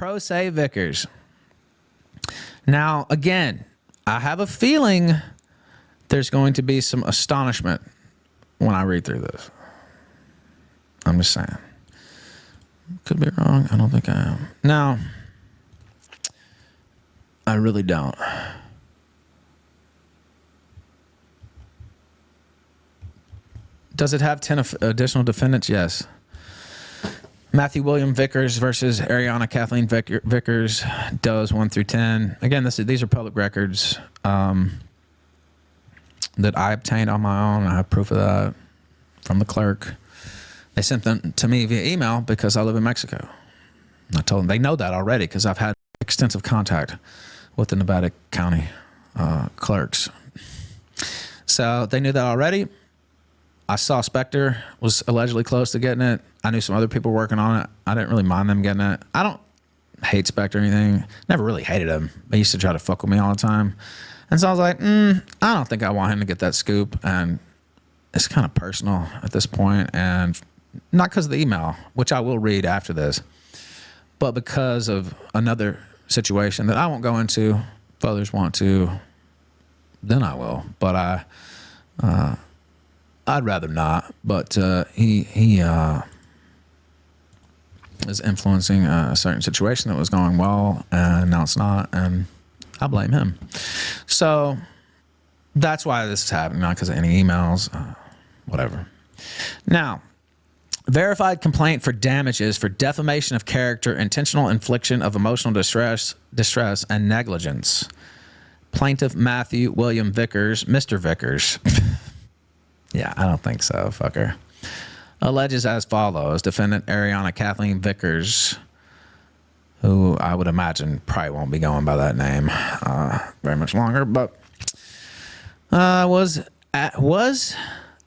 Pro se Vickers. Now, again, I have a feeling there's going to be some astonishment when I read through this. I'm just saying. Could be wrong. I don't think I am. No, I really don't. Does it have 10 additional defendants? Yes. Matthew William Vickers versus Ariana Kathleen Vickers, does 1 through 10. Again, these are public records that I obtained on my own. I have proof of that from the clerk. They sent them to me via email because I live in Mexico. I told them they know that already because I've had extensive contact with the Nevada County clerks. So they knew that already. I saw Spectre was allegedly close to getting it. I knew some other people working on it. I didn't really mind them getting it. I don't hate Spectre or anything. Never really hated him. They used to try to fuck with me all the time. And so I was like, I don't think I want him to get that scoop. And it's kind of personal at this point. And not because of the email, which I will read after this, but because of another situation that I won't go into. If others want to, then I will. But I'd rather not, but he is influencing a certain situation that was going well, and now it's not, and I blame him. So that's why this is happening, not because of any emails, whatever. Now, verified complaint for damages for defamation of character, intentional infliction of emotional distress, and negligence. Plaintiff Matthew William Vickers, Mr. Vickers. Yeah, I don't think so, fucker. Alleges as follows. Defendant Ariana Kathleen Vickers, who I would imagine probably won't be going by that name very much longer, but was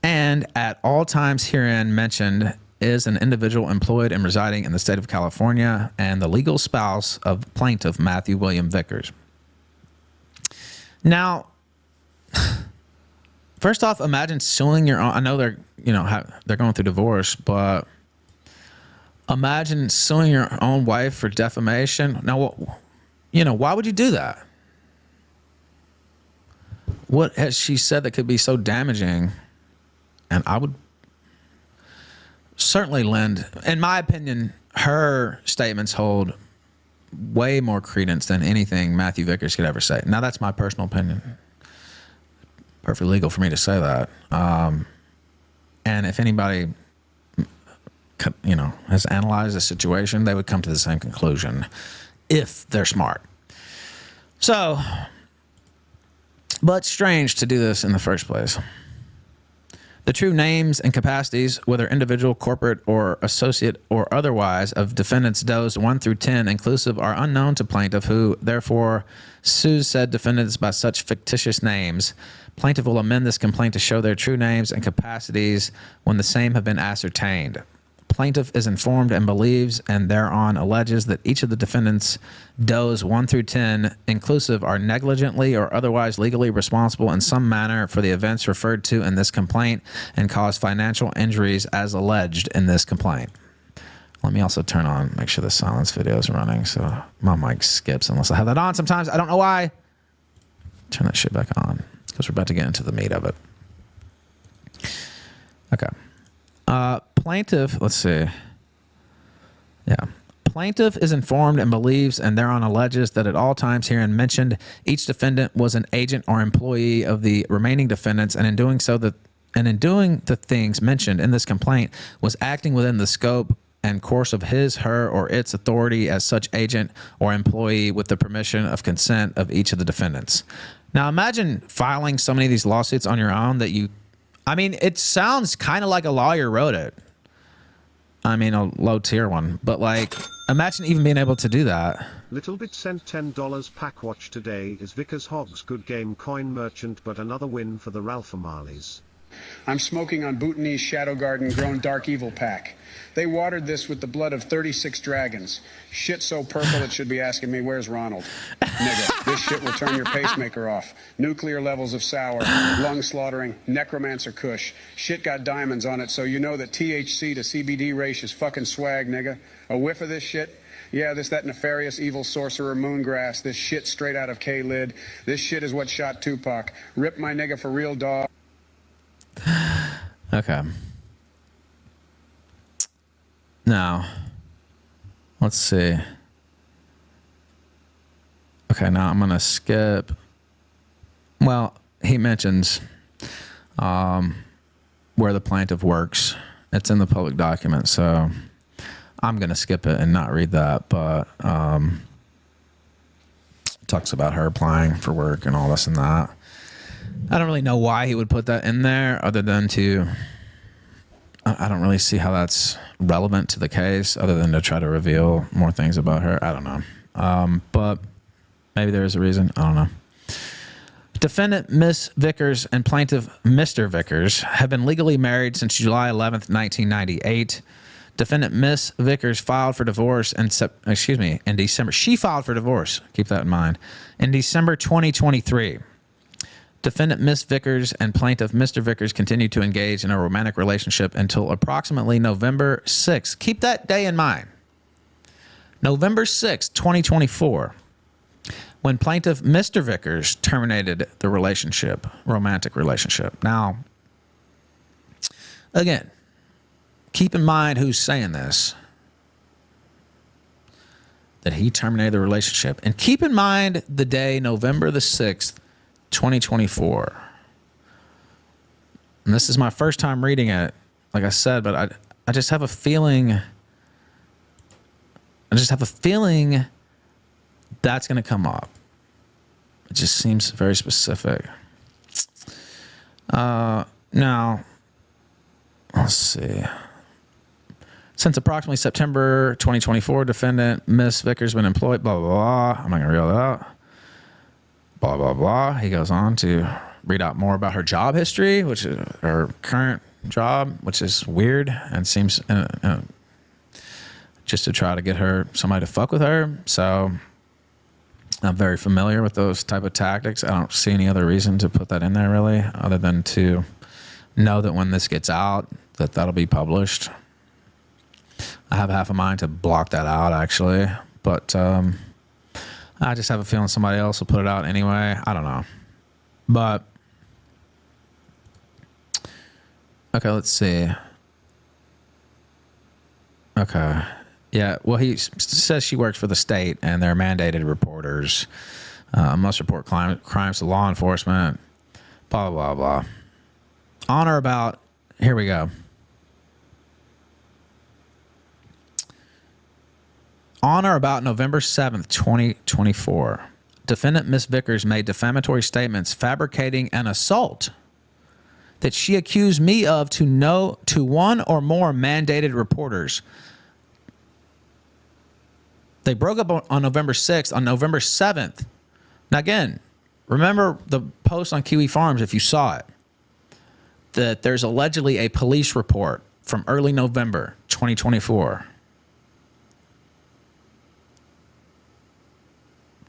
and at all times herein mentioned is an individual employed and residing in the state of California and the legal spouse of plaintiff Matthew William Vickers. Now, first off, imagine suing your own. I know they're going through divorce, but imagine suing your own wife for defamation. Now, why would you do that? What has she said that could be so damaging? And I would certainly lend, in my opinion, her statements hold way more credence than anything Matthew Vickers could ever say. Now, that's my personal opinion. Perfectly legal for me to say that. And if anybody, has analyzed the situation, they would come to the same conclusion if they're smart. So, but strange to do this in the first place. The true names and capacities, whether individual, corporate, or associate, or otherwise, of defendants dosed 1 through 10 inclusive are unknown to plaintiff, who therefore sues said defendants by such fictitious names. Plaintiff will amend this complaint to show their true names and capacities when the same have been ascertained. Plaintiff is informed and believes and thereon alleges that each of the defendants does 1 through 10 inclusive are negligently or otherwise legally responsible in some manner for the events referred to in this complaint and cause financial injuries as alleged in this complaint. Let me also make sure the silence video is running so my mic skips unless I have that on sometimes. I don't know why. Turn that shit back on because we're about to get into the meat of it. Okay. Plaintiff, let's see. Yeah. Plaintiff is informed and believes and thereon alleges that at all times herein mentioned, each defendant was an agent or employee of the remaining defendants, and in doing the things mentioned in this complaint was acting within the scope and course of his, her, or its authority as such agent or employee with the permission of consent of each of the defendants. Now imagine filing so many of these lawsuits on your own that it sounds kind of like a lawyer wrote it. A low tier one, but imagine even being able to do that. Little Bit sent $10 pack watch today. Is Vickers Hogs good game coin merchant, but another win for the Ralph Marleys. I'm smoking on Bhutanese Shadow Garden grown Dark Evil pack. They watered this with the blood of 36 dragons. Shit so purple it should be asking me, where's Ronald? Nigga, this shit will turn your pacemaker off. Nuclear levels of sour, lung slaughtering, necromancer kush. Shit got diamonds on it, so you know that THC to CBD ratio is fucking swag, nigga. A whiff of this shit, Yeah, that nefarious evil sorcerer Moongrass. This shit straight out of K-Lid. This shit is what shot Tupac. Rip my nigga for real, dog. Okay. Now, let's see. Okay, now I'm going to skip. Well, he mentions where the plaintiff works. It's in the public document, so I'm going to skip it and not read that. But it talks about her applying for work and all this and that. I don't really know why he would put that in there other than to... I don't really see how that's relevant to the case other than to try to reveal more things about her. I don't know. But maybe there is a reason. I don't know. Defendant Miss Vickers and plaintiff Mr. Vickers have been legally married since July 11th, 1998. Defendant Miss Vickers filed for divorce in December. She filed for divorce. Keep that in mind. In December 2023. Defendant Miss Vickers and plaintiff Mr. Vickers continued to engage in a romantic relationship until approximately November 6th. Keep that day in mind. November 6th, 2024, when plaintiff Mr. Vickers terminated the relationship, romantic relationship. Now, again, keep in mind who's saying this, that he terminated the relationship. And keep in mind the day, November the 6th, 2024. And this is my first time reading it, like I said, but I just have a feeling. I just have a feeling that's going to come up. It just seems very specific. Now, let's see. Since approximately September 2024, defendant Miss Vickers has been employed, blah, blah, blah. I'm not going to reel that out. Blah, blah, blah. He goes on to read out more about her job history, which is her current job, which is weird and seems just to try to get her, somebody to fuck with her. So I'm very familiar with those type of tactics. I don't see any other reason to put that in there really, other than to know that when this gets out, that'll be published. I have half a mind to block that out actually, but I just have a feeling somebody else will put it out anyway. I don't know. But, okay, let's see. Okay. Yeah, well, he says she works for the state and they're mandated reporters. Must report crimes to law enforcement. Blah, blah, blah. On or about, here we go. On or about November 7th, 2024, defendant Miss Vickers made defamatory statements fabricating an assault that she accused me of to one or more mandated reporters. They broke up on November 6th. On November 7th, now again, remember the post on Kiwi Farms, if you saw it, that there's allegedly a police report from early November 2024.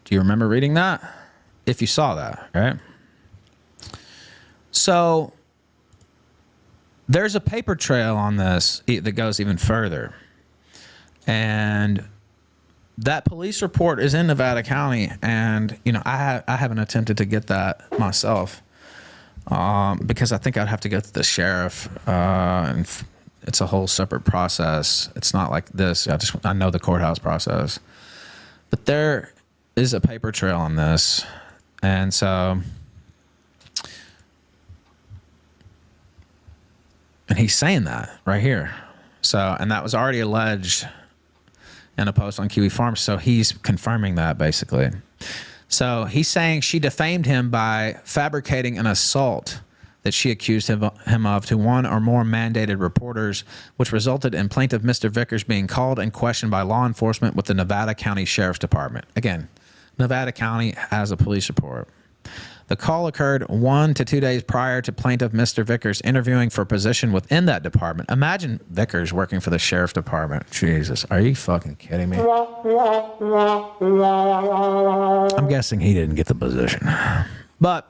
Do you remember reading that? If you saw that, right? So there's a paper trail on this that goes even further. And that police report is in Nevada County. And, you know, I haven't attempted to get that myself because I think I'd have to go to the sheriff. And it's a whole separate process. It's not like this. I know the courthouse process. But there is a paper trail on this. And so, and he's saying that right here. So, and that was already alleged in a post on Kiwi Farms. So he's confirming that basically. So he's saying she defamed him by fabricating an assault that she accused him of to one or more mandated reporters, which resulted in plaintiff Mr. Vickers being called and questioned by law enforcement with the Nevada County Sheriff's Department. Again, Nevada County has a police report. The call occurred 1 to 2 days prior to plaintiff Mr. Vickers interviewing for a position within that department. Imagine Vickers working for the Sheriff's Department. Jesus, are you fucking kidding me? I'm guessing he didn't get the position. But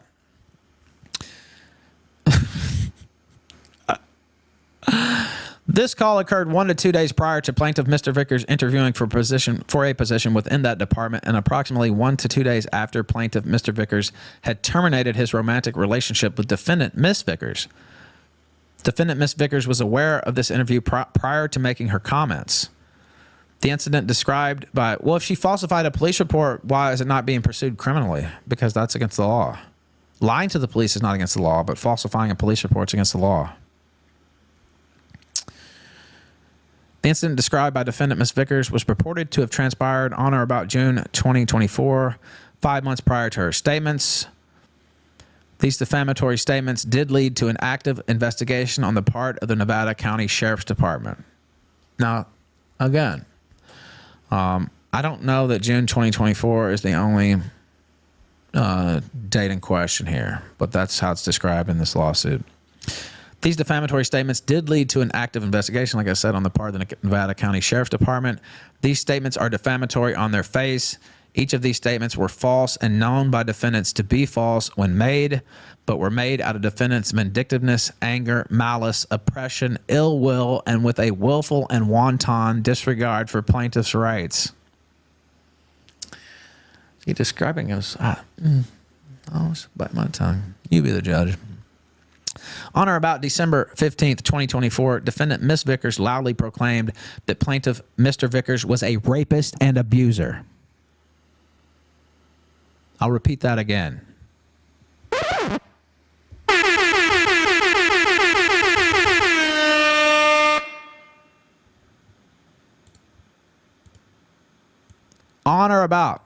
This call occurred 1 to 2 days prior to plaintiff Mr. Vickers interviewing for a position within that department, and approximately 1 to 2 days after plaintiff Mr. Vickers had terminated his romantic relationship with defendant Miss Vickers. Defendant Miss Vickers was aware of this interview prior to making her comments. The incident described by, well, if she falsified a police report, why is it not being pursued criminally? Because that's against the law. Lying to the police is not against the law, but falsifying a police report is against the law. The incident described by defendant Ms. Vickers was purported to have transpired on or about June 2024, 5 months prior to her statements. These defamatory statements did lead to an active investigation on the part of the Nevada County Sheriff's Department. Now, again, I don't know that June 2024 is the only date in question here, but that's how it's described in this lawsuit. These defamatory statements did lead to an active investigation, like I said, on the part of the Nevada County Sheriff's Department. These statements are defamatory on their face. Each of these statements were false and known by defendants to be false when made, but were made out of defendants' vindictiveness, anger, malice, oppression, ill will, and with a willful and wanton disregard for plaintiff's rights. He describing us. Bite my tongue. You be the judge. On or about December 15th, 2024, defendant Miss Vickers loudly proclaimed that plaintiff Mr. Vickers was a rapist and abuser. I'll repeat that again. On or about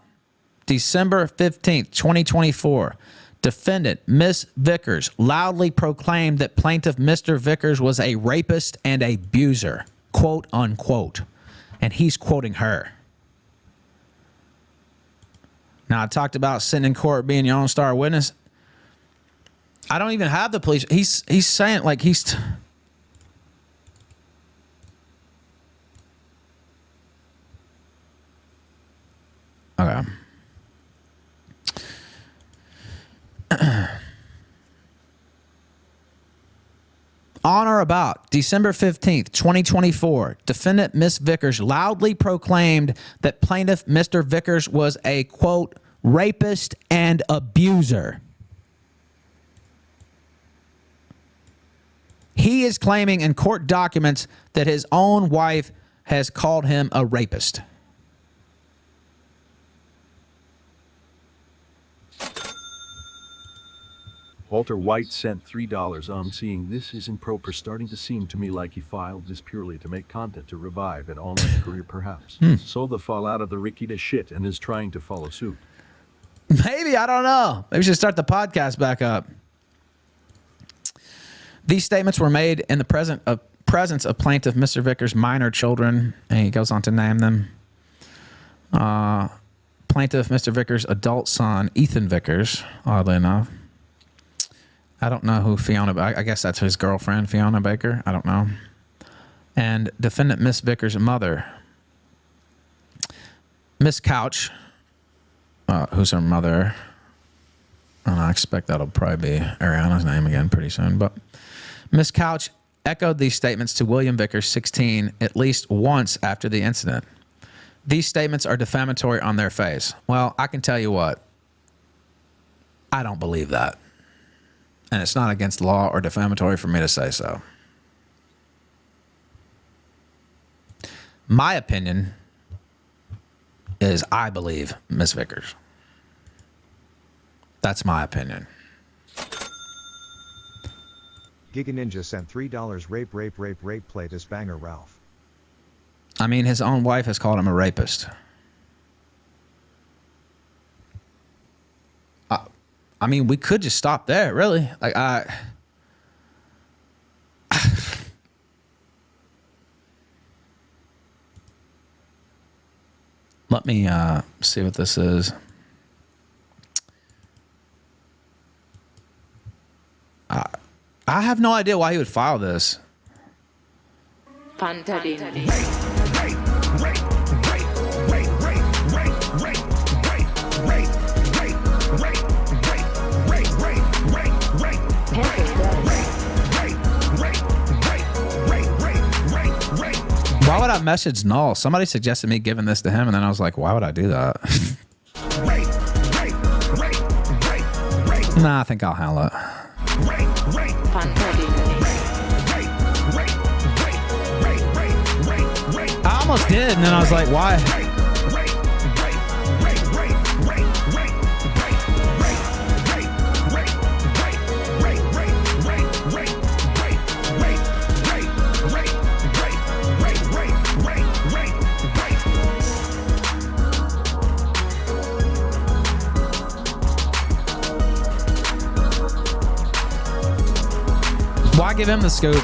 December 15th, 2024, defendant Miss Vickers loudly proclaimed that plaintiff Mr. Vickers was a rapist and abuser, quote unquote. And he's quoting her. Now, I talked about sitting in court being your own star witness. I don't even have the police. He's saying like he's... Okay. On or about December 15th, 2024, defendant Miss Vickers loudly proclaimed that plaintiff Mr. Vickers was a, quote, rapist and abuser. He is claiming in court documents that his own wife has called him a rapist. Walter White sent $3. I'm seeing this is improper, starting to seem to me like he filed this purely to make content to revive an online career perhaps. So the fallout of the Ricky to shit and is trying to follow suit. Maybe, I don't know. Maybe we should start the podcast back up. These statements were made in the presence of plaintiff Mr. Vickers' minor children, and he goes on to name them. Plaintiff Mr. Vickers' adult son, Ethan Vickers, oddly enough. I don't know who Fiona... I guess that's his girlfriend, Fiona Baker. I don't know. And defendant Miss Vickers' mother, Miss Couch, who's her mother. And I expect that'll probably be Ariana's name again pretty soon. But Miss Couch echoed these statements to William Vickers, 16, at least once after the incident. These statements are defamatory on their face. Well, I can tell you what. I don't believe that. And it's not against law or defamatory for me to say so. My opinion is I believe Miss Vickers. That's my opinion. Giga Ninja sent $3. Rape, play this banger, Ralph. I mean, his own wife has called him a rapist. I mean, we could just stop there, really. Like, let me see what this is. I have no idea why he would file this. messaged Null. Somebody suggested me giving this to him, and then I was like, why would I do that? Nah, I think I'll handle it. I almost did, and then I was like, why? Why give him the scoop?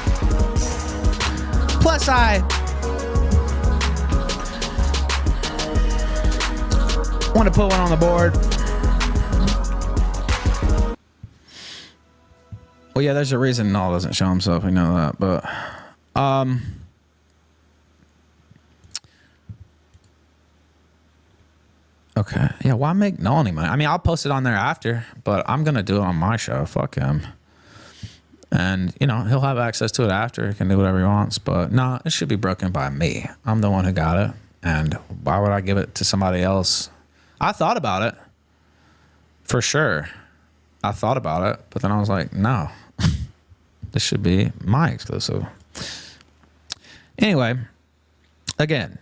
Plus, I want to put one on the board. Well, yeah, there's a reason Null doesn't show himself. We know that, but okay, yeah. Why make Null any money? I mean, I'll post it on there after, but I'm gonna do it on my show. Fuck him. And, you know, he'll have access to it after. He can do whatever he wants. But, no, it should be broken by me. I'm the one who got it. And why would I give it to somebody else? I thought about it. For sure. I thought about it. But then I was like, no. This should be my exclusive. Anyway, again,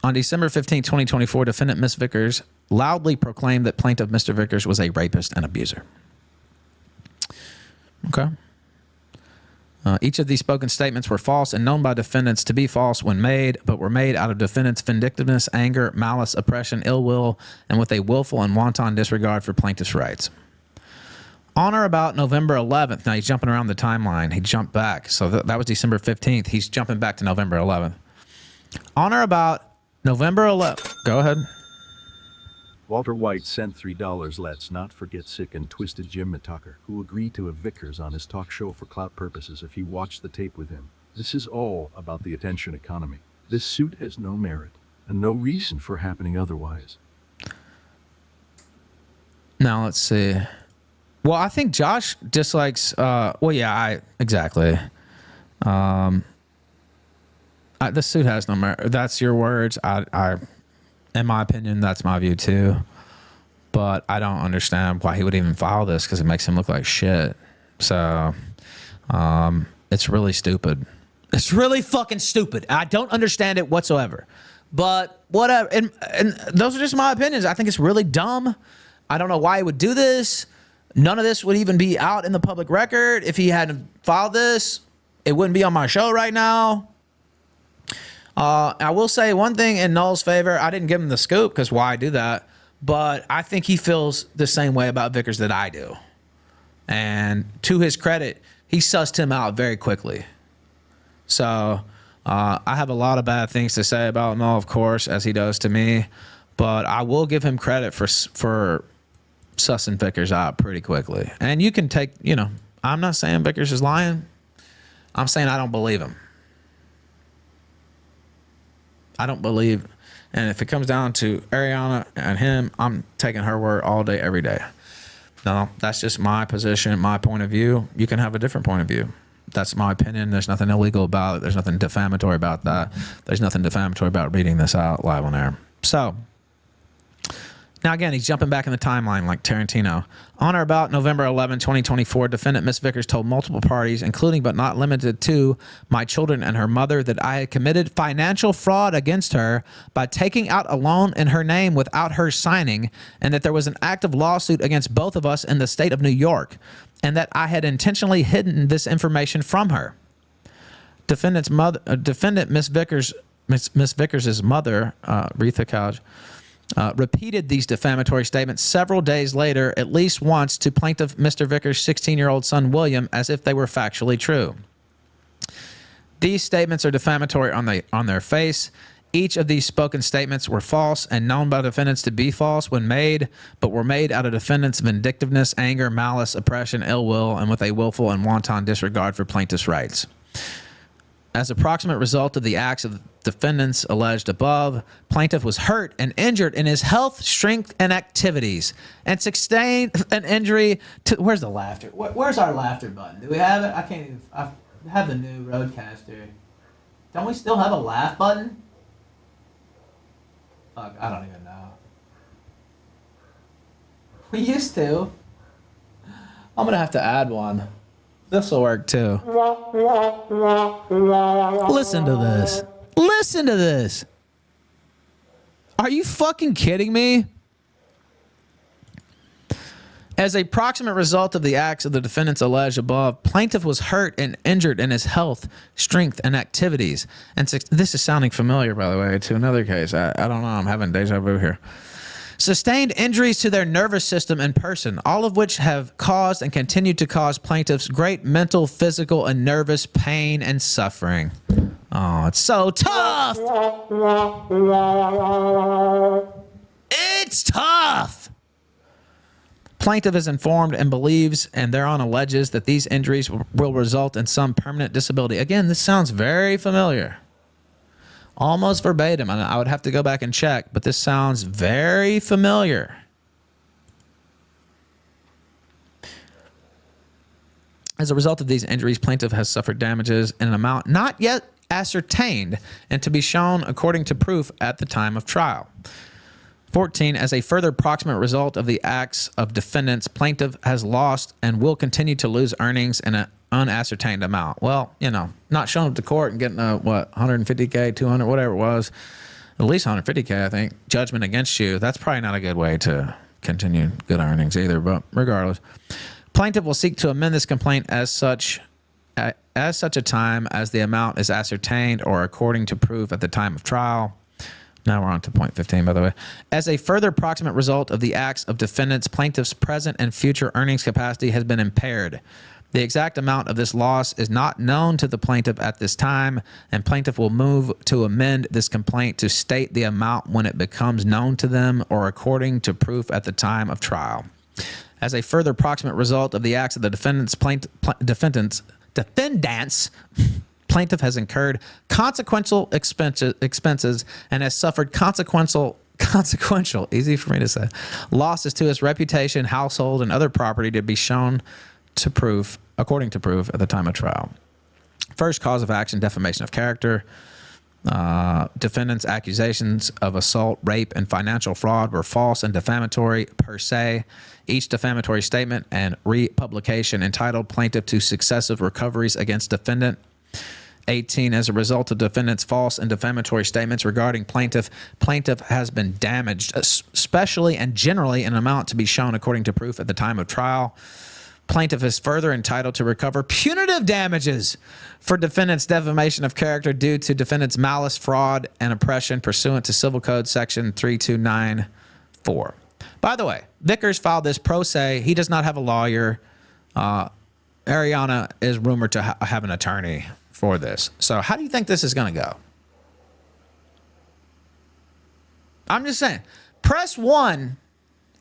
on December 15, 2024, defendant Miss Vickers loudly proclaimed that plaintiff Mr. Vickers was a rapist and abuser. Okay. Each of these spoken statements were false and known by defendants to be false when made, but were made out of defendants' vindictiveness, anger, malice, oppression, ill will, and with a willful and wanton disregard for plaintiff's rights. On or about November 11th, now he's jumping around the timeline. He jumped back. So that was December 15th. He's jumping back to November 11th. On or about November 11th. Go ahead. Walter White sent $3. Let's not forget sick and twisted Jim Tucker, who agreed to have Vickers on his talk show for clout purposes if he watched the tape with him. This is all about the attention economy. This suit has no merit and no reason for happening otherwise. Now let's see. Well, I think Josh dislikes. Well, yeah, exactly. The suit has no merit. That's your words. In my opinion, that's my view too. But I don't understand why he would even file this because it makes him look like shit. So it's really stupid. It's really fucking stupid. I don't understand it whatsoever. But whatever. And those are just my opinions. I think it's really dumb. I don't know why he would do this. None of this would even be out in the public record. If he hadn't filed this, it wouldn't be on my show right now. I will say one thing in Null's favor. I didn't give him the scoop because why do that? But I think he feels the same way about Vickers that I do. And to his credit, he sussed him out very quickly. So I have a lot of bad things to say about Null, of course, as he does to me. But I will give him credit for sussing Vickers out pretty quickly. And you can take, you know, I'm not saying Vickers is lying. I'm saying I don't believe him. I don't believe, and if it comes down to Ariana and him, I'm taking her word all day, every day. No, that's just my position, my point of view. You can have a different point of view. That's my opinion. There's nothing illegal about it. There's nothing defamatory about that. There's nothing defamatory about reading this out live on air. So, now again, he's jumping back in the timeline like Tarantino. On or about November 11, 2024, defendant Miss Vickers told multiple parties, including but not limited to my children and her mother, that I had committed financial fraud against her by taking out a loan in her name without her signing, and that there was an active lawsuit against both of us in the state of New York, and that I had intentionally hidden this information from her. Defendant Miss Vickers' mother, Retha Couch, repeated these defamatory statements several days later, at least once, to plaintiff Mr. Vickers' 16-year-old son, William, as if they were factually true. These statements are defamatory on their face. Each of these spoken statements were false and known by defendants to be false when made, but were made out of defendants' vindictiveness, anger, malice, oppression, ill will, and with a willful and wanton disregard for plaintiff's rights. As a proximate result of the acts of defendants alleged above, plaintiff was hurt and injured in his health, strength, and activities, and sustained an injury to... Where's the laughter? Where's our laughter button? Do we have it? I can't even... I have the new Roadcaster. Don't we still have a laugh button? Fuck, I don't even know. We used to. I'm gonna have to add one. This'll work too. Listen to this. Listen to this. Are you fucking kidding me? As a proximate result of the acts of the defendants alleged above, plaintiff was hurt and injured in his health, strength, and activities. And this is sounding familiar, by the way, to another case. I don't know. I'm having deja vu here. Sustained injuries to their nervous system and person, all of which have caused and continue to cause plaintiffs great mental, physical, and nervous pain and suffering. Oh, it's so tough. It's tough. Plaintiff is informed and believes and thereon alleges that these injuries will result in some permanent disability. Again, this sounds very familiar. Almost verbatim. I would have to go back and check, but this sounds very familiar. As a result of these injuries, plaintiff has suffered damages in an amount not yet ascertained and to be shown according to proof at the time of trial. 14, as a further proximate result of the acts of defendants, plaintiff has lost and will continue to lose earnings in an unascertained amount. Well, you know, not showing up to court and getting a, what, 150K, 200, whatever it was, at least 150K, I think, judgment against you. That's probably not a good way to continue good earnings either, but regardless. Plaintiff will seek to amend this complaint as such a time as the amount is ascertained or according to proof at the time of trial. Now we're on to point 15, by the way. As a further proximate result of the acts of defendants, plaintiff's present and future earnings capacity has been impaired. The exact amount of this loss is not known to the plaintiff at this time, and plaintiff will move to amend this complaint to state the amount when it becomes known to them or according to proof at the time of trial. As a further proximate result of the acts of the defendants, plaintiff has incurred consequential expenses and has suffered consequential, easy for me to say, losses to his reputation, household, and other property to be shown to proof, according to proof at the time of trial. First cause of action, defamation of character. Defendants' accusations of assault, rape, and financial fraud were false and defamatory per se. Each defamatory statement and republication entitled plaintiff to successive recoveries against defendant. 18, as a result of defendant's false and defamatory statements regarding plaintiff has been damaged, especially and generally in an amount to be shown according to proof at the time of trial. Plaintiff is further entitled to recover punitive damages for defendant's defamation of character due to defendant's malice, fraud, and oppression pursuant to Civil Code Section 3294. By the way, Vickers filed this pro se. He does not have a lawyer. Ariana is rumored to have an attorney for this. So how do you think this is going to go? I'm just saying, press 1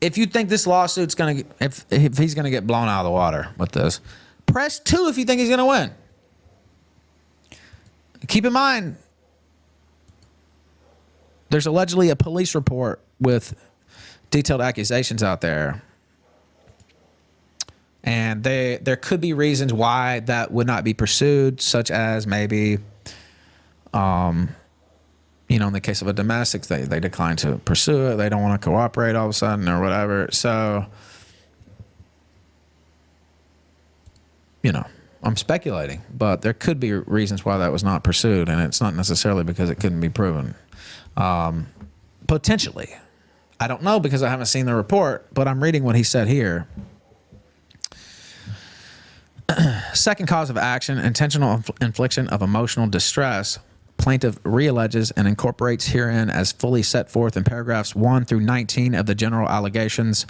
if you think this lawsuit's going to, if he's going to get blown out of the water with this. Press 2 if you think he's going to win. Keep in mind, there's allegedly a police report with detailed accusations out there. And there could be reasons why that would not be pursued, such as maybe, in the case of a domestic, they decline to pursue it. They don't want to cooperate all of a sudden or whatever. So, I'm speculating, but there could be reasons why that was not pursued, and it's not necessarily because it couldn't be proven. Potentially. I don't know because I haven't seen the report, but I'm reading what he said here. Second cause of action, intentional infliction of emotional distress. Plaintiff realleges and incorporates herein as fully set forth in paragraphs 1 through 19 of the general allegations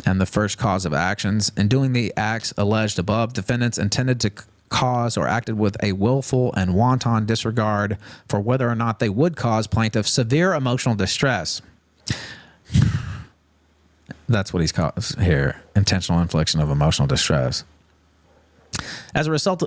and the first cause of actions. In doing the acts alleged above, defendants intended to cause or acted with a willful and wanton disregard for whether or not they would cause plaintiff severe emotional distress. That's what he's called here, intentional infliction of emotional distress. As a result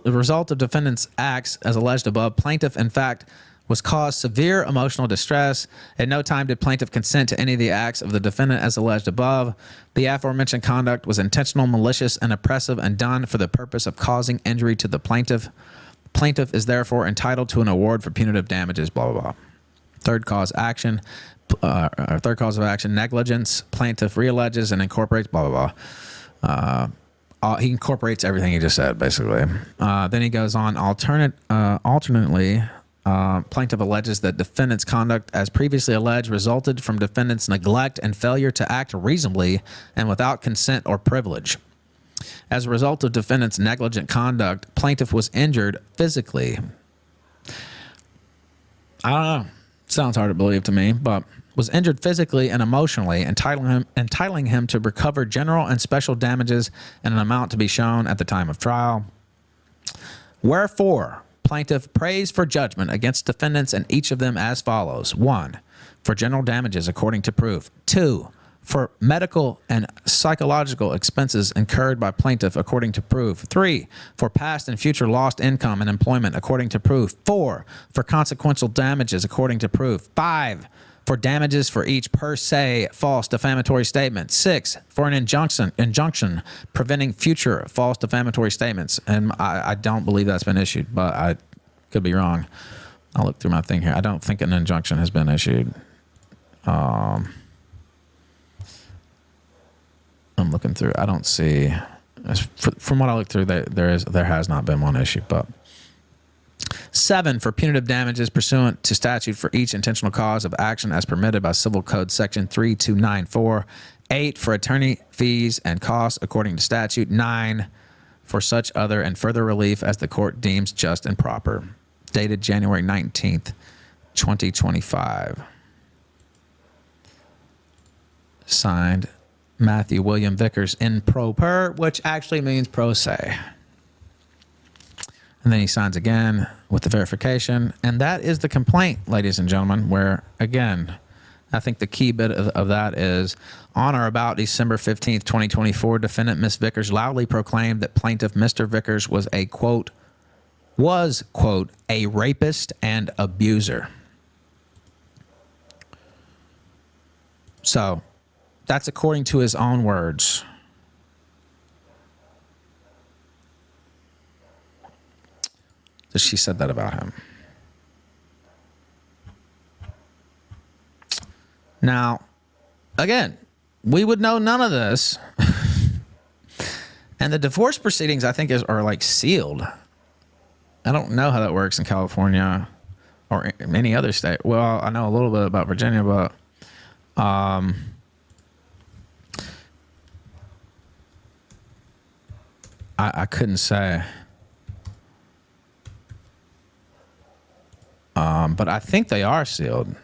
of defendant's acts, as alleged above, plaintiff, in fact, was caused severe emotional distress. At no time did plaintiff consent to any of the acts of the defendant as alleged above. The aforementioned conduct was intentional, malicious, and oppressive and done for the purpose of causing injury to the plaintiff. Plaintiff is therefore entitled to an award for punitive damages, blah, blah, blah. Third cause of action, negligence. Plaintiff realleges and incorporates, blah, blah, blah. He incorporates everything he just said, basically. Then he goes on, alternately, plaintiff alleges that defendant's conduct, as previously alleged, resulted from defendant's neglect and failure to act reasonably and without consent or privilege. As a result of defendant's negligent conduct, plaintiff was injured physically. I don't know. Sounds hard to believe to me, but was injured physically and emotionally, entitling him to recover general and special damages in an amount to be shown at the time of trial. Wherefore, plaintiff prays for judgment against defendants and each of them as follows. 1, for general damages according to proof. 2, for medical and psychological expenses incurred by plaintiff according to proof. 3, for past and future lost income and employment according to proof. 4, for consequential damages according to proof. 5, for damages for each per se false defamatory statement. 6, for an injunction preventing future false defamatory statements. And I don't believe that's been issued, but I could be wrong. I'll look through my thing here. I don't think an injunction has been issued. I'm looking through. I don't see. From what I looked through, there has not been one issued. But 7, for punitive damages pursuant to statute for each intentional cause of action as permitted by Civil Code Section 3294. 8, for attorney fees and costs according to statute. 9, for such other and further relief as the court deems just and proper. Dated January 19th, 2025. Signed, Matthew William Vickers in pro per, which actually means pro se. And then he signs again with the verification. And that is the complaint, ladies and gentlemen, where, again, I think the key bit of that is, on or about December 15th, 2024, defendant Ms. Vickers loudly proclaimed that plaintiff Mr. Vickers was a, quote, a rapist and abuser. So that's according to his own words. That she said that about him. Now, again, we would know none of this. And the divorce proceedings, I think, are like sealed. I don't know how that works in California or any other state. Well, I know a little bit about Virginia, but I couldn't say. But I think they are sealed.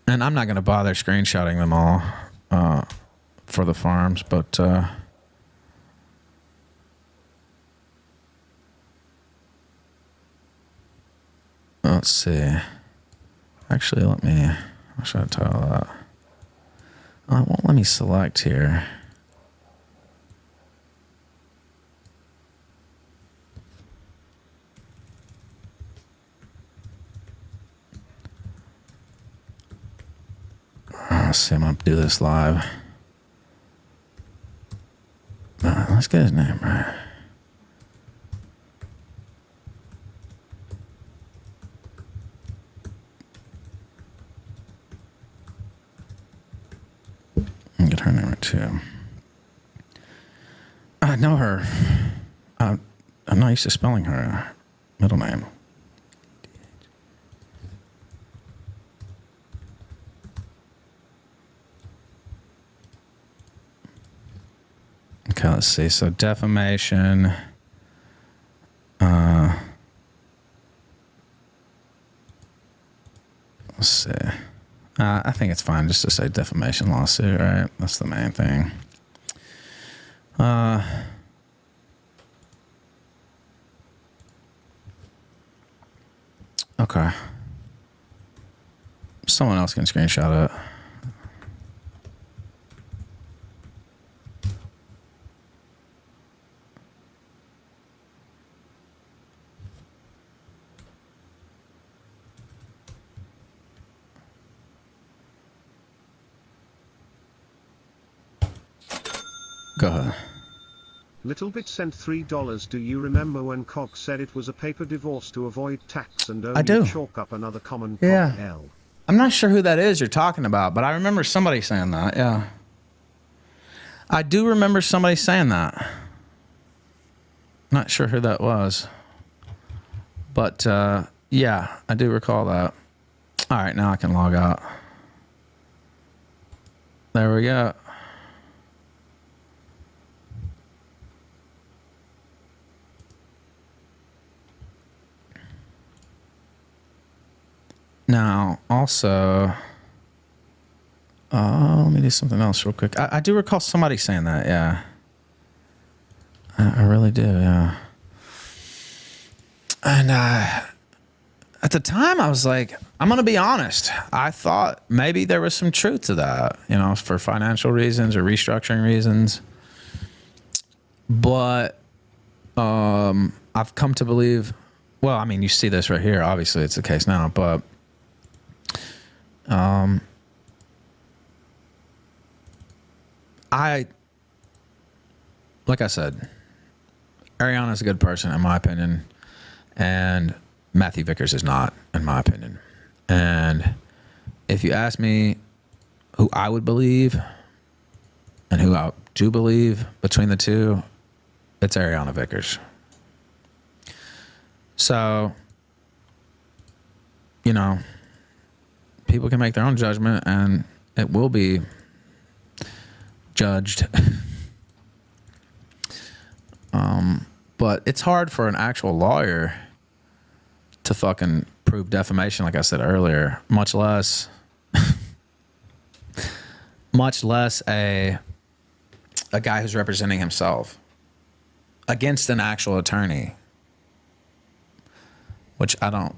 And I'm not going to bother screenshotting them all for the farms, but let's see. Actually, what should I title that? It won't let me select here. Let's see, I'm going to do this live. Let's get his name right. Get her name right too. I know her. I'm not used to spelling her middle name. Okay, let's see. So defamation. Let's see. I think it's fine just to say defamation lawsuit, right? That's the main thing. Okay. Someone else can screenshot it. Go ahead. Littlebit sent $3. Do you remember when Cog said it was a paper divorce to avoid tax and I do. only chalk up another common Yeah. Cog L? I'm not sure who that is you're talking about, but I remember somebody saying that. Yeah. I do remember somebody saying that. Not sure who that was. But, yeah, I do recall that. All right, now I can log out. There we go. Now, also, let me do something else real quick. I do recall somebody saying that, yeah. I really do, yeah. And at the time, I was like, I'm going to be honest. I thought maybe there was some truth to that, you know, for financial reasons or restructuring reasons. But I've come to believe, well, I mean, you see this right here. Obviously, it's the case now, but like I said, Ariana's a good person, in my opinion, and Matthew Vickers is not, in my opinion. And if you ask me who I would believe and who I do believe between the two, it's Ariana Vickers. So, you know, people can make their own judgment, and it will be judged. But it's hard for an actual lawyer to fucking prove defamation, like I said earlier, much less a guy who's representing himself against an actual attorney, which I don't.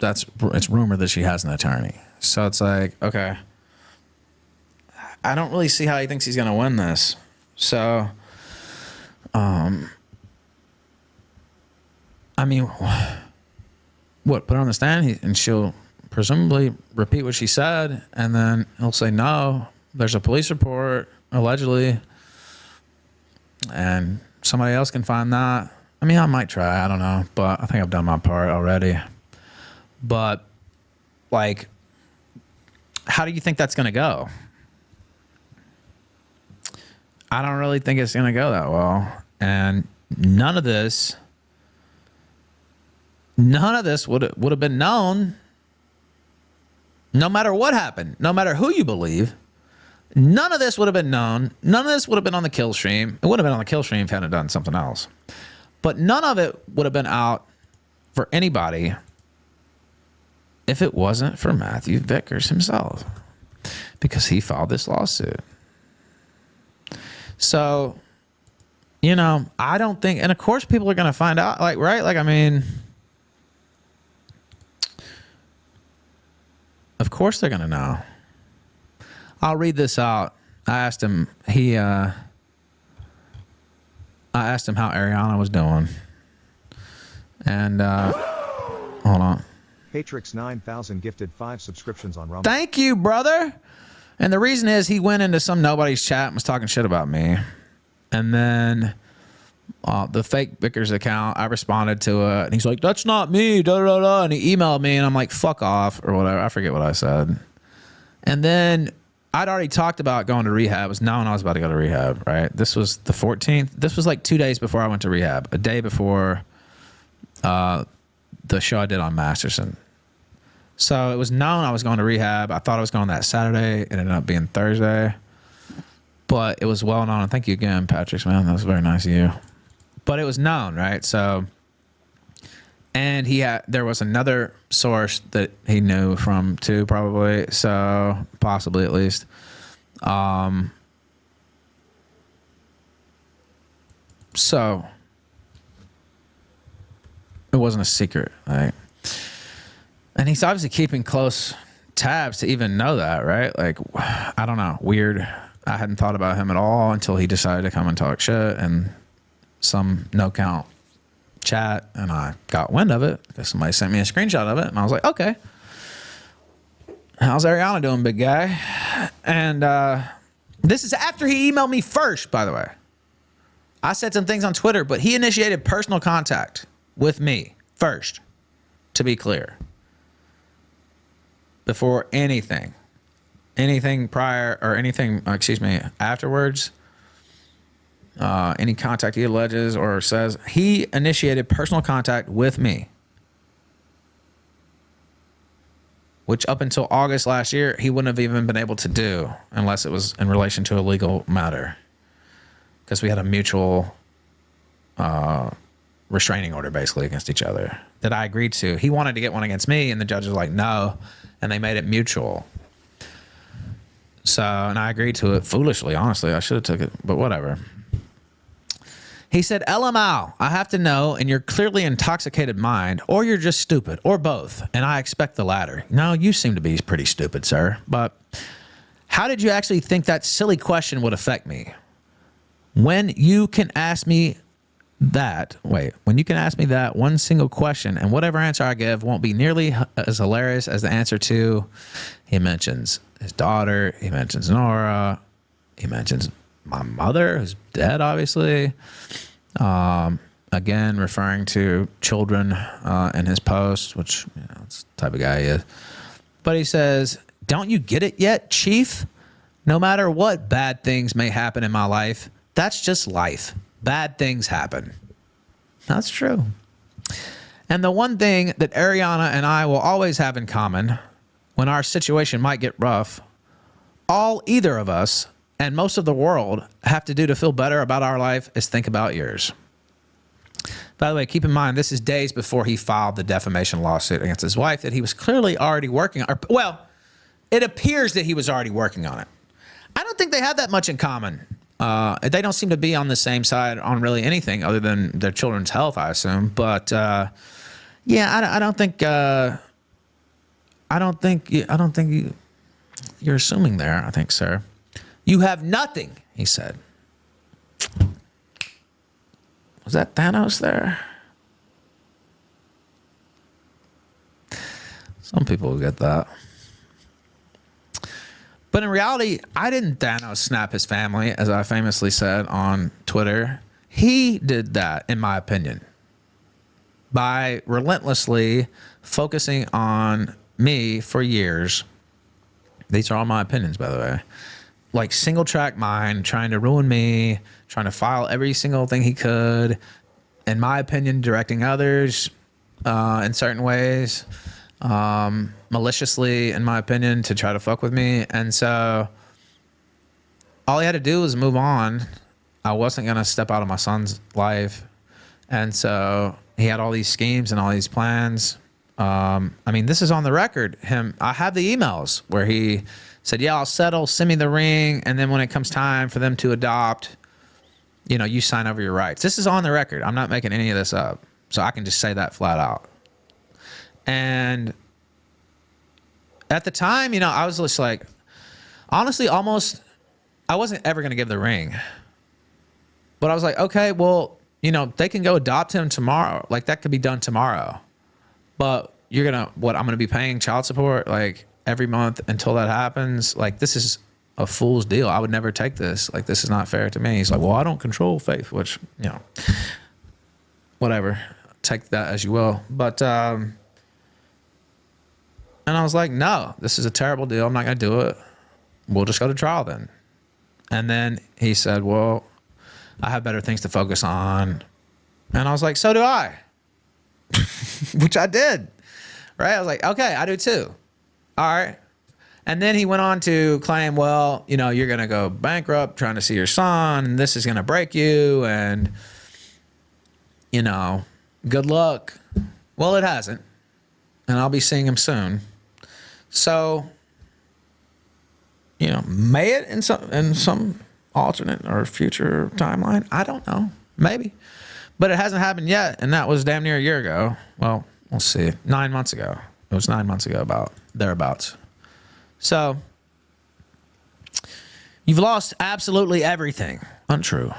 It's rumored that she has an attorney. So it's like, okay, I don't really see how he thinks he's going to win this. So, I mean, what, put her on the stand and she'll presumably repeat what she said, and then he'll say, no, there's a police report, allegedly, and somebody else can find that. I mean, I might try, I don't know, but I think I've done my part already. But, like, how do you think that's going to go? I don't really think it's going to go that well. And none of this would have been known, no matter what happened, no matter who you believe. None of this would have been known. None of this would have been on the Killstream. It would have been on the Killstream if you hadn't done something else. But none of it would have been out for anybody if it wasn't for Matthew Vickers himself, because he filed this lawsuit. So, you know, I don't think, and of course people are going to find out, like, right? Like, I mean, of course they're going to know. I'll read this out. I asked him, I asked him how Ariana was doing. And, hold on. Patrix 9000 gifted 5 subscriptions on Rumble. Thank you, brother. And the reason is he went into some nobody's chat and was talking shit about me. And then the fake Vickers account, I responded to it. And he's like, that's not me, da da da. And he emailed me and I'm like, fuck off or whatever. I forget what I said. And then I'd already talked about going to rehab. It was known I was about to go to rehab, right? This was the 14th. This was like 2 days before I went to rehab. A day before the show I did on Masterson. So it was known I was going to rehab. I thought I was going that Saturday. It ended up being Thursday. But it was well known. And thank you again, Patrick, man. That was very nice of you. But it was known, right? So, and there was another source that he knew from too, probably. So, possibly at least. So, it wasn't a secret, right? And he's obviously keeping close tabs to even know that, right? Like, I don't know, weird. I hadn't thought about him at all until he decided to come and talk shit and some no-count chat, and I got wind of it because somebody sent me a screenshot of it, and I was like, okay. How's Ariana doing, big guy? And this is after he emailed me first, by the way. I said some things on Twitter, but he initiated personal contact with me first, to be clear. Before anything prior or anything, afterwards, any contact he alleges or says, he initiated personal contact with me. Which up until August last year, he wouldn't have even been able to do unless it was in relation to a legal matter. Because we had a mutual restraining order basically against each other that I agreed to. He wanted to get one against me and the judge was like, no. And they made it mutual. So, and I agreed to it foolishly, honestly. I should have took it, but whatever. He said, LMAO, I have to know in your clearly intoxicated mind, or you're just stupid, or both, and I expect the latter. No, you seem to be pretty stupid, sir. But how did you actually think that silly question would affect me? When you can ask me that one single question, and whatever answer I give won't be nearly as hilarious as the answer to, he mentions his daughter, he mentions Nora, he mentions my mother, who's dead, obviously. Again, referring to children in his post, which, that's the type of guy he is. But he says, don't you get it yet, Chief? No matter what bad things may happen in my life, that's just life. Bad things happen. That's true. And the one thing that Ariana and I will always have in common when our situation might get rough, all either of us and most of the world have to do to feel better about our life is think about yours. By the way, keep in mind, this is days before he filed the defamation lawsuit against his wife that he was clearly already working on. Well, it appears that he was already working on it. I don't think they have that much in common. They don't seem to be on the same side on really anything other than their children's health, I assume. But yeah, I don't think you're assuming there. I think, sir. You have nothing, he said. Was that Thanos there? Some people will get that. But in reality, I didn't Thanos snap his family, as I famously said on Twitter. He did that, in my opinion, by relentlessly focusing on me for years. These are all my opinions, by the way. Like single track mind, trying to ruin me, trying to file every single thing he could, in my opinion, directing others in certain ways, maliciously, in my opinion, to try to fuck with me. And so all he had to do was move on. I wasn't going to step out of my son's life. And so he had all these schemes and all these plans. I mean, this is on the record. I have the emails where he said, yeah, I'll settle, send me the ring, and then when it comes time for them to adopt, you sign over your rights. This is on the record. I'm not making any of this up. So I can just say that flat out. And at the time, I was just like, honestly, almost, I wasn't ever going to give the ring. But I was like, okay, well, they can go adopt him tomorrow. Like, that could be done tomorrow. But I'm going to be paying child support, like, every month until that happens. Like, this is a fool's deal. I would never take this. Like, this is not fair to me. He's like, well, I don't control faith, which, whatever. Take that as you will. But, and I was like, no, this is a terrible deal. I'm not going to do it. We'll just go to trial then. And then he said, well, I have better things to focus on. And I was like, so do I. Which I did. Right? I was like, okay, I do too. All right. And then he went on to claim, well, you're going to go bankrupt trying to see your son, and this is going to break you, and, good luck. Well, it hasn't. And I'll be seeing him soon. So, may it in some alternate or future timeline? I don't know. Maybe. But it hasn't happened yet, and that was damn near a year ago. Well, we'll see. 9 months ago. It was 9 months ago, about thereabouts. So, you've lost absolutely everything. Untrue.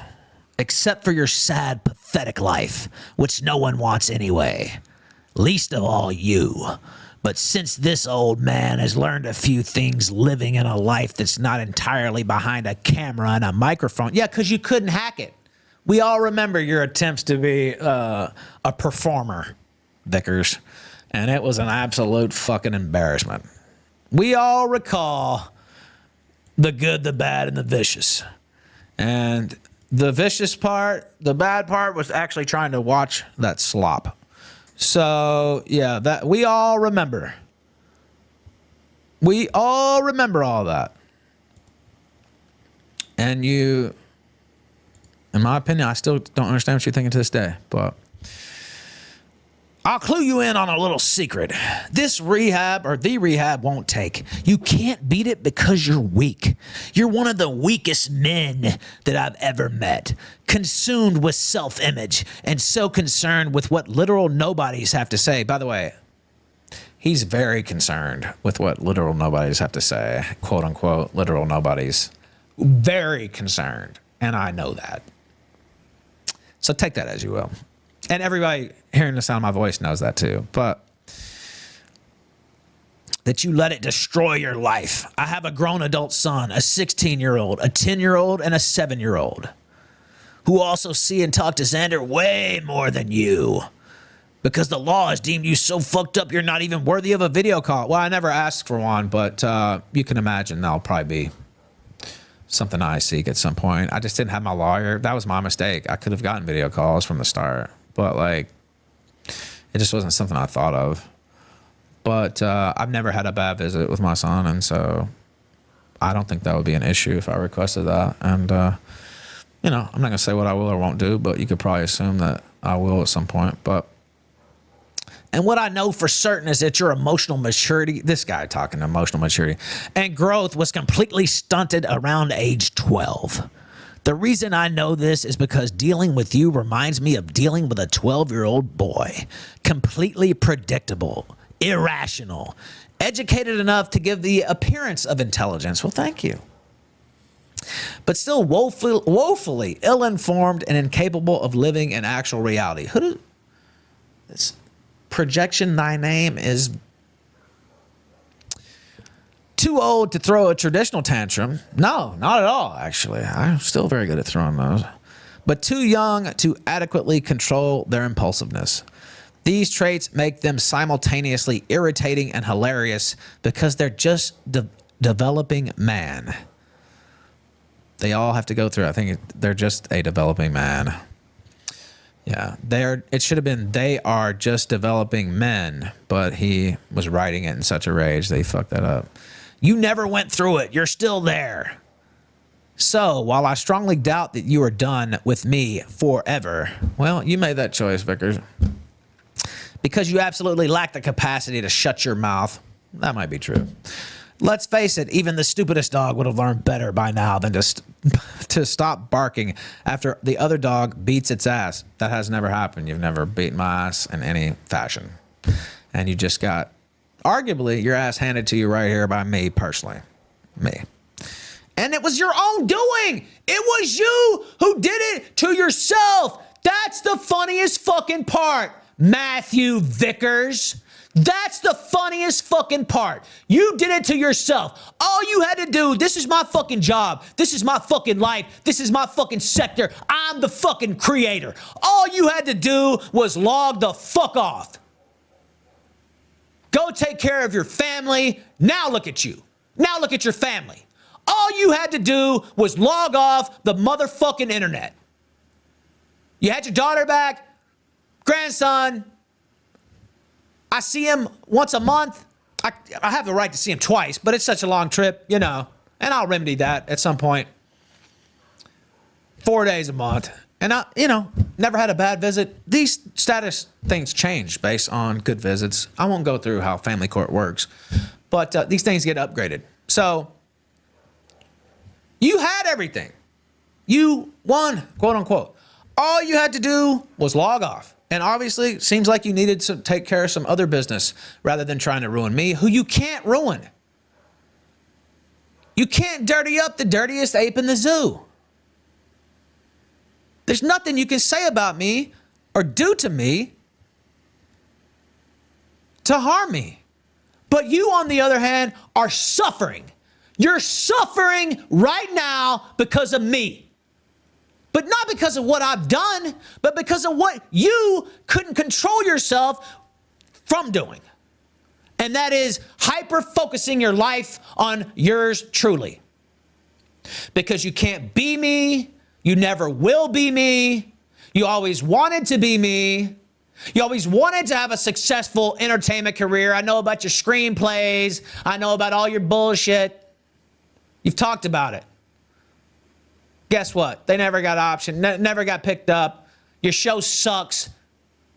Except for your sad, pathetic life, which no one wants anyway. Least of all you. But since this old man has learned a few things living in a life that's not entirely behind a camera and a microphone. Yeah, because you couldn't hack it. We all remember your attempts to be a performer, Vickers, and it was an absolute fucking embarrassment. We all recall the good, the bad, and the vicious. And the vicious part, the bad part was actually trying to watch that slop. So, yeah, that we all remember. We all remember all that. And you, in my opinion, I still don't understand what you're thinking to this day, but I'll clue you in on a little secret. This rehab or the rehab won't take. You can't beat it because you're weak. You're one of the weakest men that I've ever met. Consumed with self-image and so concerned with what literal nobodies have to say. By the way, he's very concerned with what literal nobodies have to say. Quote unquote, literal nobodies. Very concerned. And I know that. So take that as you will. And everybody hearing the sound of my voice knows that too. But that you let it destroy your life. I have a grown adult son, a 16-year-old, a 10-year-old, and a 7-year-old who also see and talk to Xander way more than you because the law has deemed you so fucked up you're not even worthy of a video call. Well, I never asked for one, but you can imagine that'll probably be something I seek at some point. I just didn't have my lawyer. That was my mistake. I could have gotten video calls from the start. But, like, it just wasn't something I thought of. But I've never had a bad visit with my son, and so I don't think that would be an issue if I requested that. And, you know, I'm not going to say what I will or won't do, but you could probably assume that I will at some point. And what I know for certain is that your emotional maturity, this guy talking emotional maturity, and growth was completely stunted around age 12. The reason I know this is because dealing with you reminds me of dealing with a 12-year-old boy. Completely predictable, irrational, educated enough to give the appearance of intelligence. Well, thank you. But still woefully ill-informed and incapable of living in actual reality. This projection thy name is too old to throw a traditional tantrum. No, not at all, actually. I'm still very good at throwing those. But too young to adequately control their impulsiveness. These traits make them simultaneously irritating and hilarious because they're just developing man. They all have to go through. I think they're just a developing man. Yeah, it should have been they are just developing men, but he was writing it in such a rage that he fucked that up. You never went through it. You're still there. So, while I strongly doubt that you are done with me forever, well, you made that choice, Vickers. Because you absolutely lack the capacity to shut your mouth. That might be true. Let's face it, even the stupidest dog would have learned better by now than to stop barking after the other dog beats its ass. That has never happened. You've never beaten my ass in any fashion. And you just got, arguably, your ass handed to you right here by me personally. Me. And it was your own doing. It was you who did it to yourself. That's the funniest fucking part, Matthew Vickers. That's the funniest fucking part. You did it to yourself. All you had to do, this is my fucking job. This is my fucking life. This is my fucking sector. I'm the fucking creator. All you had to do was log the fuck off. Go take care of your family. Now look at you. Now look at your family. All you had to do was log off the motherfucking internet. You had your daughter back, grandson. I see him once a month. I have the right to see him twice, but it's such a long trip, you know, and I'll remedy that at some point. 4 days a month. And I, you know, never had a bad visit. These status things change based on good visits. I won't go through how family court works, but these things get upgraded. So you had everything. You won, quote unquote. All you had to do was log off. And obviously, it seems like you needed to take care of some other business rather than trying to ruin me, who you can't ruin. You can't dirty up the dirtiest ape in the zoo. There's nothing you can say about me or do to me to harm me. But you, on the other hand, are suffering. You're suffering right now because of me. But not because of what I've done, but because of what you couldn't control yourself from doing. And that is hyper-focusing your life on yours truly. Because you can't be me. You never will be me. You always wanted to be me. You always wanted to have a successful entertainment career. I know about your screenplays. I know about all your bullshit. You've talked about it. Guess what? They never got optioned, never got picked up. Your show sucks.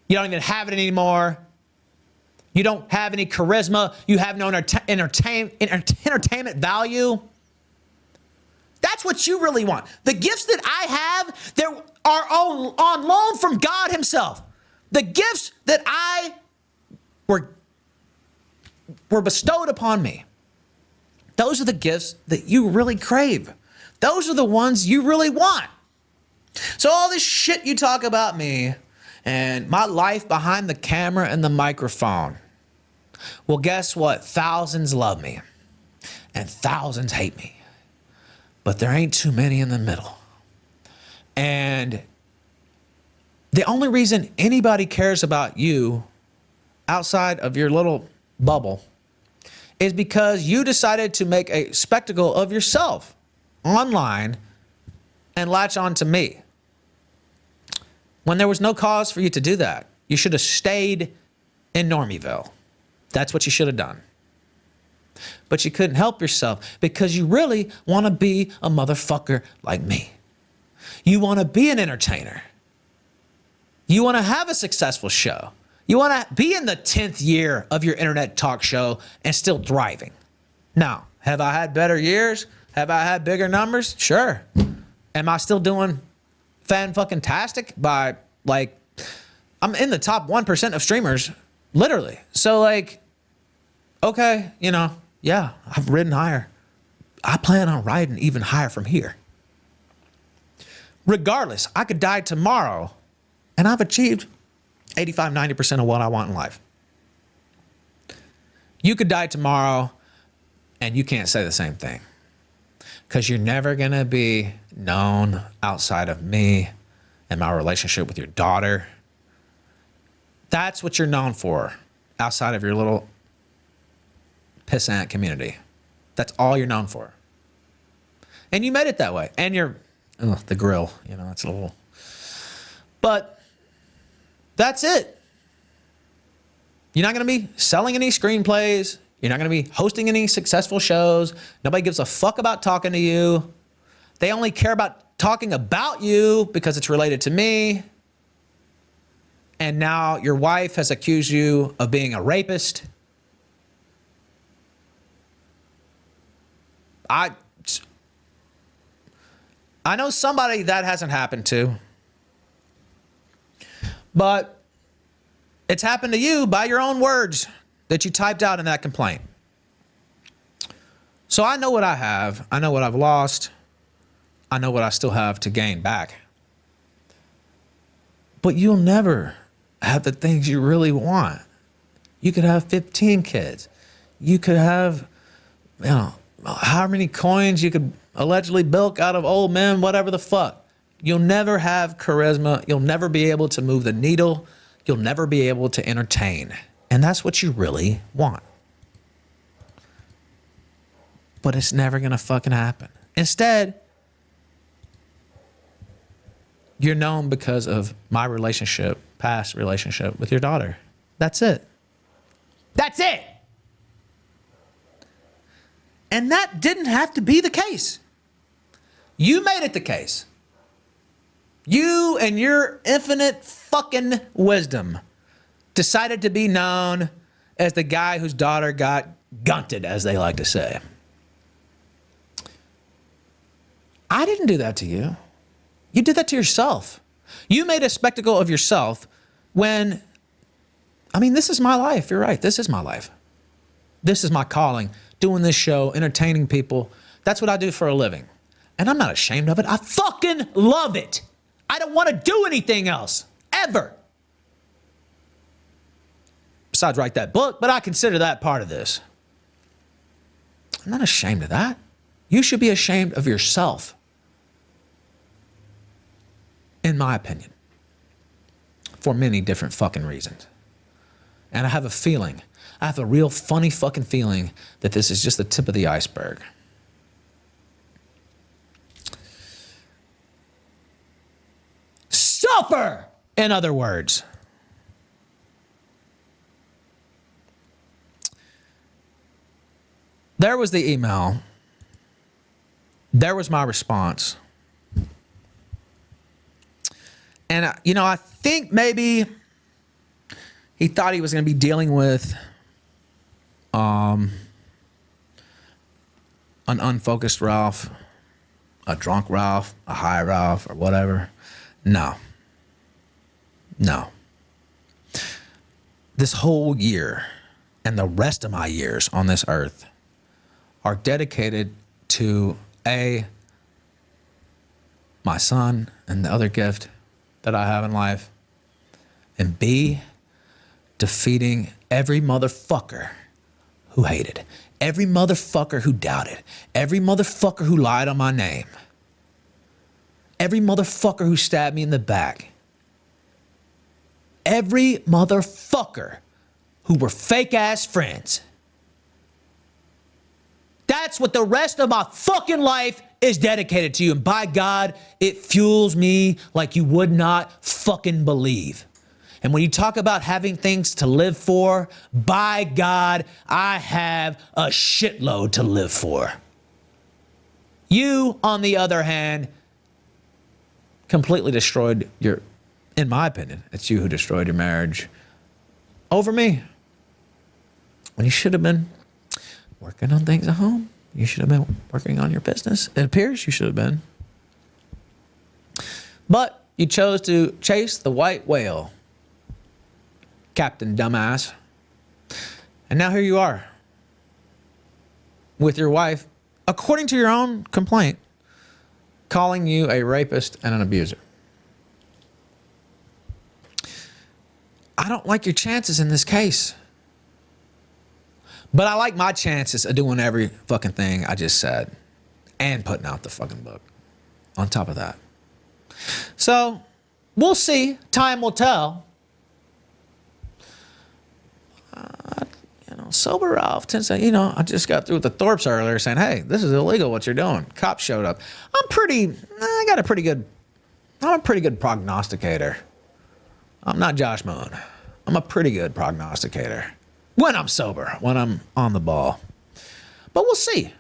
You don't even have it anymore. You don't have any charisma. You have no entertainment value. That's what you really want. The gifts that I have, they are on loan from God himself. The gifts that were bestowed upon me. Those are the gifts that you really crave. Those are the ones you really want. So all this shit you talk about me and my life behind the camera and the microphone. Well, guess what? Thousands love me and thousands hate me. But there ain't too many in the middle. And the only reason anybody cares about you outside of your little bubble is because you decided to make a spectacle of yourself online and latch on to me. When there was no cause for you to do that, you should have stayed in Normieville. That's what you should have done. But you couldn't help yourself because you really want to be a motherfucker like me. You want to be an entertainer. You want to have a successful show. You want to be in the 10th year of your internet talk show and still thriving. Now, have I had better years? Have I had bigger numbers? Sure. Am I still doing fan-fucking-tastic by, like, I'm in the top 1% of streamers, literally. So, like, okay, you know, yeah, I've ridden higher. I plan on riding even higher from here. Regardless, I could die tomorrow, and I've achieved 85, 90% of what I want in life. You could die tomorrow, and you can't say the same thing. Because you're never going to be known outside of me and my relationship with your daughter. That's what you're known for outside of your little pissant community. That's all you're known for. And you made it that way. And the grill, you know, it's a little. But that's it. You're not going to be selling any screenplays. You're not going to be hosting any successful shows. Nobody gives a fuck about talking to you. They only care about talking about you because it's related to me. And now your wife has accused you of being a rapist. I know somebody that hasn't happened to. But it's happened to you by your own words that you typed out in that complaint. So I know what I have. I know what I've lost. I know what I still have to gain back. But you'll never have the things you really want. You could have 15 kids. You could have, you know, how many coins you could allegedly bilk out of old men, whatever the fuck. You'll never have charisma. You'll never be able to move the needle. You'll never be able to entertain. And that's what you really want. But it's never going to fucking happen. Instead, you're known because of my relationship, past relationship with your daughter. That's it. That's it. And that didn't have to be the case. You made it the case. You and your infinite fucking wisdom decided to be known as the guy whose daughter got gunted, as they like to say. I didn't do that to you. You did that to yourself. You made a spectacle of yourself when, I mean, this is my life. You're right. This is my life. This is my calling. Doing this show, entertaining people. That's what I do for a living. And I'm not ashamed of it. I fucking love it. I don't want to do anything else. Ever. Besides write that book, but I consider that part of this. I'm not ashamed of that. You should be ashamed of yourself. in my opinion, for many different fucking reasons. And I have a real funny fucking feeling that this is just the tip of the iceberg. Suffer, in other words. There was the email. There was my response. And, I think maybe he thought he was going to be dealing with an unfocused Ralph, a drunk Ralph, a high Ralph, or whatever. No. This whole year and the rest of my years on this earth are dedicated to A, my son and the other gift that I have in life, and B, defeating every motherfucker who hated, every motherfucker who doubted, every motherfucker who lied on my name, every motherfucker who stabbed me in the back, every motherfucker who were fake ass friends. That's what the rest of my fucking life is dedicated to. And by God, it fuels me like you would not fucking believe. And when you talk about having things to live for, by God, I have a shitload to live for. You, on the other hand, completely destroyed in my opinion, it's you who destroyed your marriage over me. When you should have been working on things at home. You should have been working on your business. It appears you should have been. But you chose to chase the white whale, Captain Dumbass. And now here you are with your wife, according to your own complaint, calling you a rapist and an abuser. I don't like your chances in this case. But I like my chances of doing every fucking thing I just said and putting out the fucking book on top of that. So we'll see. Time will tell. Sober Ralph tends to, I just got through with the Thorpes earlier saying, hey, this is illegal what you're doing. Cops showed up. I'm a pretty good prognosticator. I'm not Josh Moon. I'm a pretty good prognosticator. When I'm sober, when I'm on the ball. But we'll see.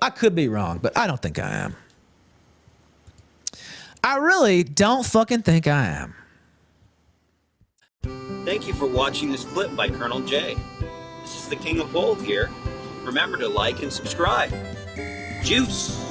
I could be wrong, but I don't think I am. I really don't fucking think I am. Thank you for watching this clip by Colonel J. This is the King of Bold here. Remember to like and subscribe. Juice!